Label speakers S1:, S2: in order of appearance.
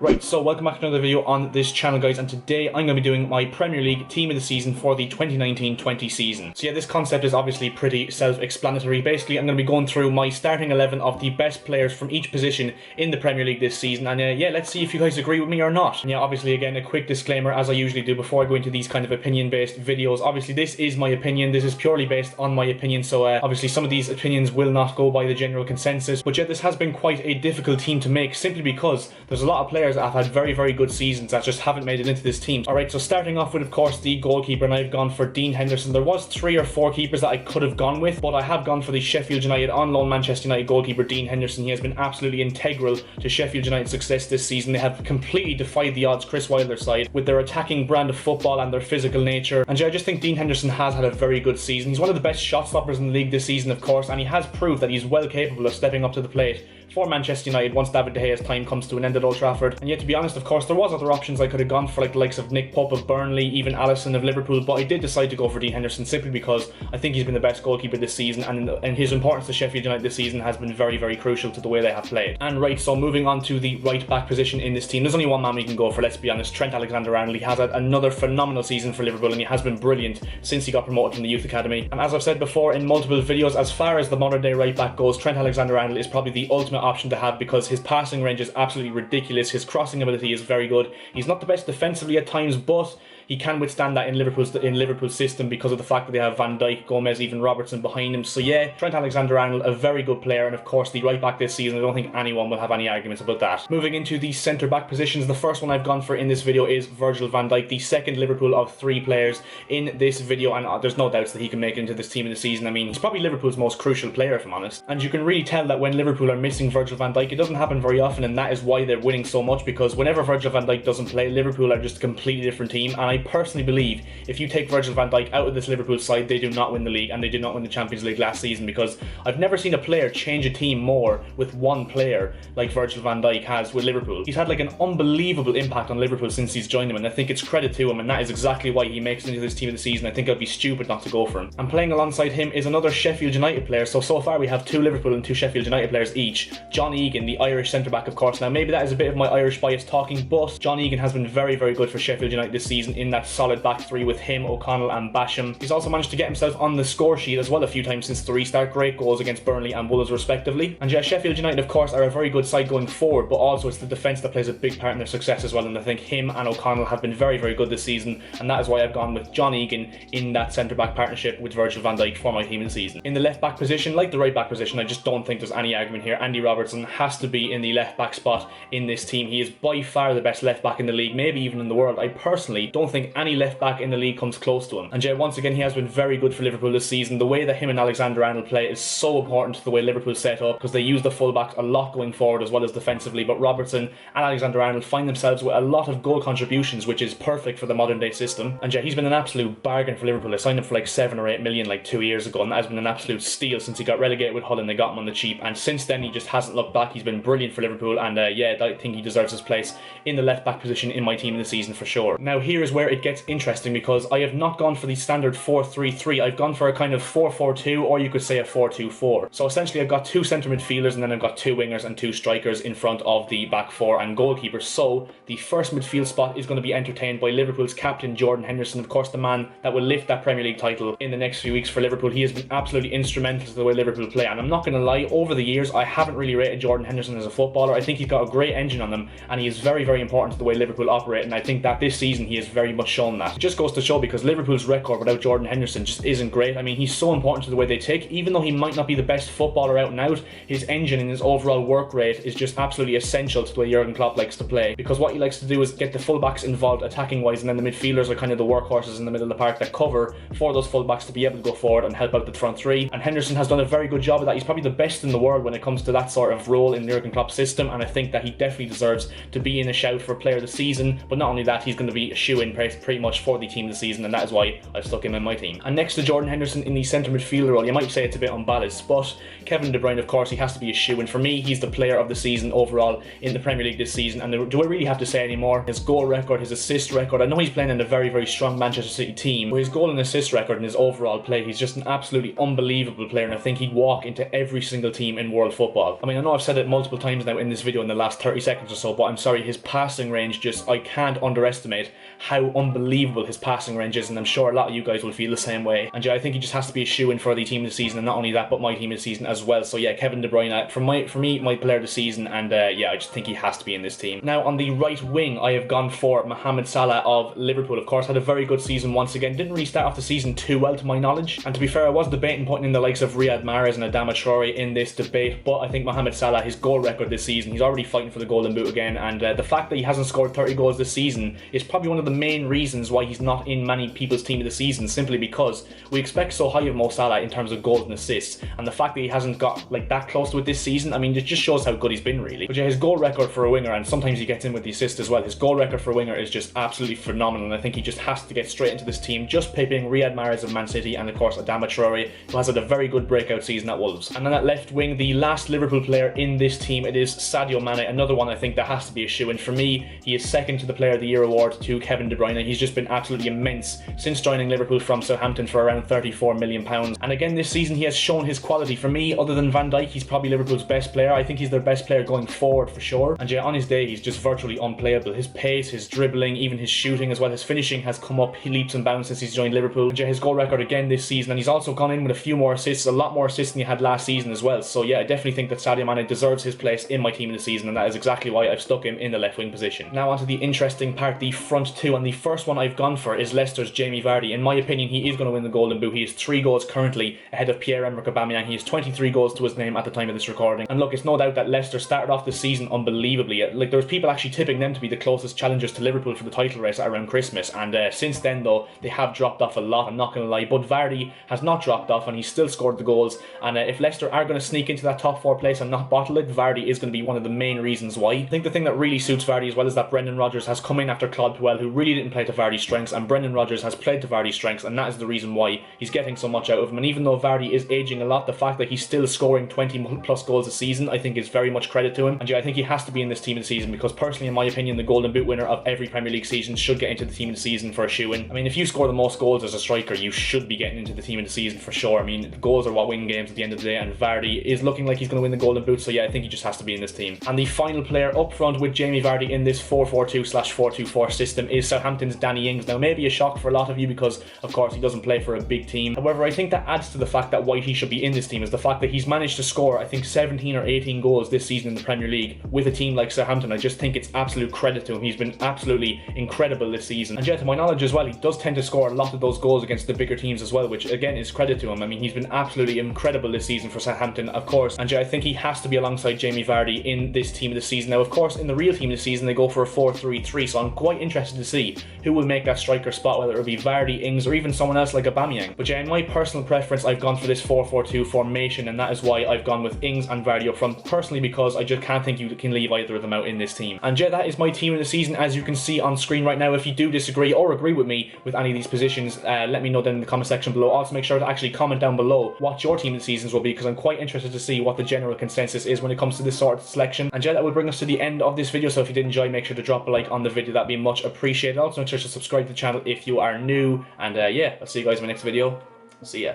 S1: Right, so welcome back to another video on this channel, guys, and today I'm going to be doing my Premier League Team of the Season for the 2019-20 season. So yeah, this concept is obviously pretty self-explanatory. Basically, I'm going to be going through my starting 11 of the best players from each position in the Premier League this season, and yeah, let's see if you guys agree with me or not. And yeah, obviously, again, a quick disclaimer, as I usually do before I go into these kind of opinion-based videos. Obviously, this is my opinion. This is purely based on my opinion, so obviously some of these opinions will not go by the general consensus. But yeah, this has been quite a difficult team to make, simply because there's a lot of players that have had very good seasons that just haven't made it into this team. Alright, so starting off with, of course, the goalkeeper, and I've gone for Dean Henderson. There was 3 or 4 keepers that I could have gone with, but I have gone for the Sheffield United on loan Manchester United goalkeeper Dean Henderson. He has been absolutely integral to Sheffield United's success this season. They have completely defied the odds, Chris Wilder's side, with their attacking brand of football and their physical nature. And yeah, I just think Dean Henderson has had a very good season. He's one of the best shot stoppers in the league this season, of course, and he has proved that he's well capable of stepping up to the plate for Manchester United once David De Gea's time comes to an end at Old Trafford. And yet, to be honest, of course, there was other options I could have gone for, like the likes of Nick Pope of Burnley, even Alisson of Liverpool, but I did decide to go for Dean Henderson simply because I think he's been the best goalkeeper this season, and his importance to Sheffield United this season has been very crucial to the way they have played. And right, so moving on to the right back position in this team, there's only one man we can go for, let's be honest, Trent Alexander-Arnold. He has had another phenomenal season for Liverpool, and he has been brilliant since he got promoted from the youth academy. And as I've said before in multiple videos, as far as the modern day right back goes, Trent Alexander-Arnold is probably the ultimate option to have, because his passing range is absolutely ridiculous. His crossing ability is very good. He's not the best defensively at times, but he can withstand that in Liverpool's system because of the fact that they have Van Dijk, Gomez, even Robertson behind him. So yeah, Trent Alexander-Arnold, a very good player, and of course the right back this season. I don't think anyone will have any arguments about that. Moving into the centre back positions, the first one I've gone for in this video is Virgil van Dijk, the second Liverpool of 3 players in this video, and there's no doubts that he can make it into this team of the season. I mean, he's probably Liverpool's most crucial player, if I'm honest. And you can really tell that when Liverpool are missing Virgil van Dijk, it doesn't happen very often, and that is why they're winning so much, because whenever Virgil van Dijk doesn't play, Liverpool are just a completely different team. And I personally believe if you take Virgil van Dijk out of this Liverpool side, they do not win the league, and they did not win the Champions League last season, because I've never seen a player change a team more with one player like Virgil van Dijk has with Liverpool. He's had like an unbelievable impact on Liverpool since he's joined them, and I think it's credit to him, and that is exactly why he makes it into this team of the season. I think I'd be stupid not to go for him. And playing alongside him is another Sheffield United player. So far we have 2 Liverpool and 2 Sheffield United players each. John Egan, the Irish centre-back, of course. Now maybe that is a bit of my Irish bias talking, but John Egan has been very good for Sheffield United this season in that solid back 3 with him, O'Connell and Basham. He's also managed to get himself on the score sheet as well a few times since the restart. Great goals against Burnley and Wolves respectively. And yeah, Sheffield United of course are a very good side going forward, but also it's the defence that plays a big part in their success as well, and I think him and O'Connell have been very good this season, and that is why I've gone with John Egan in that centre-back partnership with Virgil van Dijk for my team of the season. In the left-back position, like the right-back position, I just don't think there's any argument here. Andy Robertson has to be in the left-back spot in this team. He is by far the best left-back in the league, maybe even in the world. I personally don't think any left-back in the league comes close to him. And yeah, once again, he has been very good for Liverpool this season. The way that him and Alexander-Arnold play is so important to the way Liverpool set up, because they use the full-backs a lot going forward as well as defensively, but Robertson and Alexander-Arnold find themselves with a lot of goal contributions, which is perfect for the modern day system. And yeah, he's been an absolute bargain for Liverpool. They signed him for like 7 or 8 million like 2 years ago, and that has been an absolute steal since he got relegated with Hull and they got him on the cheap, and since then he just hasn't looked back. He's been brilliant for Liverpool, and yeah, I think he deserves his place in the left back position in my team in the season for sure. Now here is where it gets interesting, because I have not gone for the standard 4-3-3. I've gone for a kind of 4-4-2, or you could say a 4-2-4. So essentially I've got 2 centre midfielders, and then I've got 2 wingers and 2 strikers in front of the back 4 and goalkeeper. So the first midfield spot is going to be entertained by Liverpool's captain Jordan Henderson, of course the man that will lift that Premier League title in the next few weeks for Liverpool. He has been absolutely instrumental to the way Liverpool play, and I'm not going to lie, over the years I haven't really rated Jordan Henderson as a footballer. I think he's got a great engine on him, and he is very important to the way Liverpool operate, and I think that this season he has very much shown that. It just goes to show, because Liverpool's record without Jordan Henderson just isn't great. I mean, he's so important to the way they take. Even though he might not be the best footballer out and out, his engine and his overall work rate is just absolutely essential to the way Jurgen Klopp likes to play, because what he likes to do is get the fullbacks involved attacking wise, and then the midfielders are kind of the workhorses in the middle of the park that cover for those fullbacks to be able to go forward and help out the front 3. And Henderson has done a very good job of that. He's probably the best in the world when it comes to that sort of role in Jurgen Klopp's system, and I think that he definitely deserves to be in a shout for player of the season. But not only that, he's going to be a shoe-in pretty much for the team of the season, and that is why I've stuck him in my team. And next to Jordan Henderson in the centre midfielder role, you might say it's a bit unbalanced, but Kevin De Bruyne, of course, he has to be a shoe-in. For me, he's the player of the season overall in the Premier League this season, and do I really have to say anymore? His goal record, his assist record, I know he's playing in a very, very strong Manchester City team, but his goal and assist record and his overall play, he's just an absolutely unbelievable player, and I think he'd walk into every single team in world football. I mean, I know I've said it multiple times now in this video in the last 30 seconds or so, but I'm sorry, his passing range, just, I can't underestimate how unbelievable his passing range is, and I'm sure a lot of you guys will feel the same way. And yeah, I think he just has to be a shoe-in for the team of the season, and not only that, but my team of the season as well. So yeah, Kevin De Bruyne, for me, my player of the season, and yeah, I just think he has to be in this team. Now, on the right wing, I have gone for Mohamed Salah of Liverpool. Of course, had a very good season once again. Didn't really start off the season too well, to my knowledge. And to be fair, I was debating putting in the likes of Riyad Mahrez and Adama Traore in this debate, but I think Mohamed Salah, his goal record this season, he's already fighting for the Golden Boot again, and the fact that he hasn't scored 30 goals this season is probably one of the main reasons why he's not in many people's team of the season, simply because we expect so high of Mo Salah in terms of goals and assists, and the fact that he hasn't got like that close to it this season, I mean, it just shows how good he's been, really. But yeah, his goal record for a winger, and sometimes he gets in with the assist as well, his goal record for a winger is just absolutely phenomenal, and I think he just has to get straight into this team, just pipping Riyad Mahrez of Man City and of course Adama Traore, who has had a very good breakout season at Wolves. And then at left wing, the last Liverpool player in this team, it is Sadio Mane, another one I think that has to be a shoe-in. For me, he is second to the Player of the Year award to Kevin De Bruyne. He's just been absolutely immense since joining Liverpool from Southampton for around £34 million. And again, this season he has shown his quality. For me, other than Van Dijk, he's probably Liverpool's best player. I think he's their best player going forward for sure. And yeah, on his day, he's just virtually unplayable. His pace, his dribbling, even his shooting as well, his finishing has come up leaps and bounds since he's joined Liverpool. And yeah, his goal record again this season, and he's also gone in with a few more assists, a lot more assists than he had last season as well. So yeah, I definitely think that Sadio Mane deserves his place in my team of the season, and that is exactly why I've stuck him in the left wing position. Now onto the interesting part, the front two, and the first one I've gone for is Leicester's Jamie Vardy. In my opinion, he is going to win the Golden Boot. He has 3 goals currently ahead of Pierre-Emerick Aubameyang. He has 23 goals to his name at the time of this recording. And look, it's no doubt that Leicester started off the season unbelievably. Like, there was people actually tipping them to be the closest challengers to Liverpool for the title race around Christmas, and since then though, they have dropped off a lot, I'm not going to lie, but Vardy has not dropped off, and he's still scored the goals, and if Leicester are going to sneak into that top 4 place and not bottle it, Vardy is going to be one of the main reasons why. I think the thing that really suits Vardy as well is that Brendan Rodgers has come in after Claude Puel, who really didn't play to Vardy's strengths, and Brendan Rodgers has played to Vardy's strengths, and that is the reason why he's getting so much out of him. And even though Vardy is aging a lot, the fact that he's still scoring 20 plus goals a season, I think is very much credit to him. And yeah, I think he has to be in this team of the season, because personally, in my opinion, the Golden Boot winner of every Premier League season should get into the team of the season for a shoe-in. I mean, if you score the most goals as a striker, you should be getting into the team of the season for sure. I mean, the goals are what win games at the end of the day, and Vardy is looking like he's going to win the Golden Boot, so yeah, I think he just has to be in this team. And the final player up front with Jamie Vardy in this 4-4-2/4-2-4 system is Southampton's Danny Ings. Now, maybe a shock for a lot of you because, of course, he doesn't play for a big team. However, I think that adds to the fact that why he should be in this team is the fact that he's managed to score, I think, 17 or 18 goals this season in the Premier League with a team like Southampton. I just think it's absolute credit to him. He's been absolutely incredible this season. And yeah, to my knowledge as well, he does tend to score a lot of those goals against the bigger teams as well, which again is credit to him. I mean, he's been absolutely incredible this season for Southampton, of course. And yeah, I think he has to be alongside Jamie Vardy in this team of the season. Now, of course, in the real team of the season, they go for a 4-3-3, so I'm quite interested to see who will make that striker spot, whether it be Vardy, Ings, or even someone else like Aubameyang. But yeah, in my personal preference, I've gone for this 4-4-2 formation, and that is why I've gone with Ings and Vardy up front, personally, because I just can't think you can leave either of them out in this team. And yeah, that is my team of the season, as you can see on screen right now. If you do disagree or agree with me with any of these positions, let me know down in the comment section below. Also, make sure to actually comment down below what your team of the seasons will be, because I'm quite interested to see what the general consensus is when it comes to this sort of selection. And yeah, that will bring us to the end of this video, so if you did enjoy, make sure to drop a like on the video. That'd be much appreciated. Also, make sure to subscribe to the channel if you are new, and yeah, I'll see you guys in my next video. See ya.